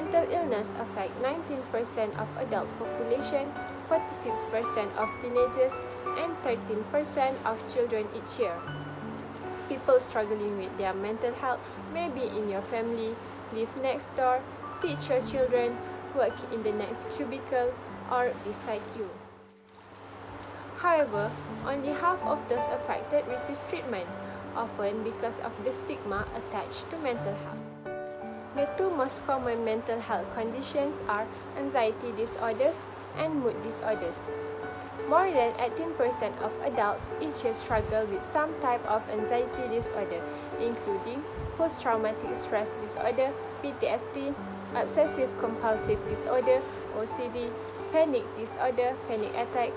mental illness affect 19% of adult population, 46% of teenagers, and 13% of children each year. People struggling with their mental health may be in your family, live next door, teach your children, work in the next cubicle, or beside you. However, only half of those affected receive treatment, often because of the stigma attached to mental health. The two most common mental health conditions are anxiety disorders and mood disorders. More than 18% of adults each year struggle with some type of anxiety disorder, including post-traumatic stress disorder, PTSD, obsessive-compulsive disorder, OCD, panic disorder, panic attack,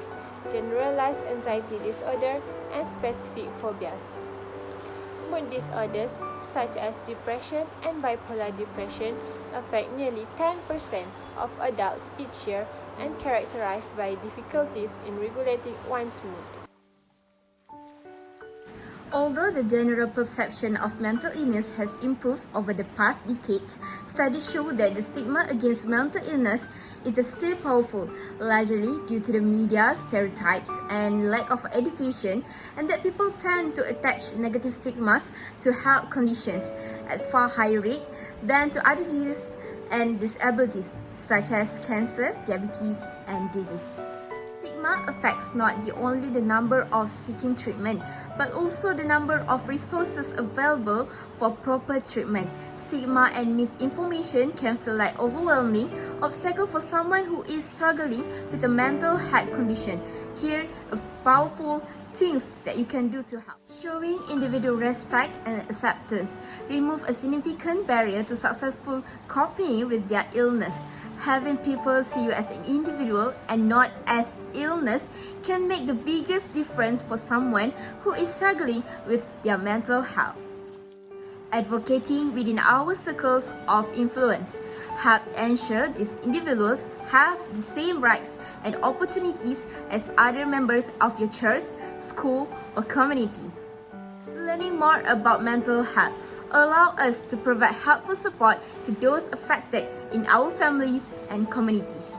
generalized anxiety disorder, and specific phobias. Mood disorders, such as depression and bipolar depression, affect nearly 10% of adults each year and characterized by difficulties in regulating one's mood. Although the general perception of mental illness has improved over the past decades, studies show that the stigma against mental illness is still powerful, largely due to the media stereotypes and lack of education, and that people tend to attach negative stigmas to health conditions at far higher rate than to other diseases and disabilities, such as cancer, diabetes, and disease. Stigma affects not only the number of seeking treatment, but also the number of resources available for proper treatment. Stigma and misinformation can feel like overwhelming obstacle for someone who is struggling with a mental health condition. Here are powerful things that you can do to help. Showing individual respect and acceptance remove a significant barrier to successful coping with their illness. Having people see you as an individual and not as illness can make the biggest difference for someone who is struggling with their mental health. Advocating within our circles of influence help ensure these individuals have the same rights and opportunities as other members of your church, school, or community. Learning more about mental health allow us to provide helpful support to those affected in our families and communities.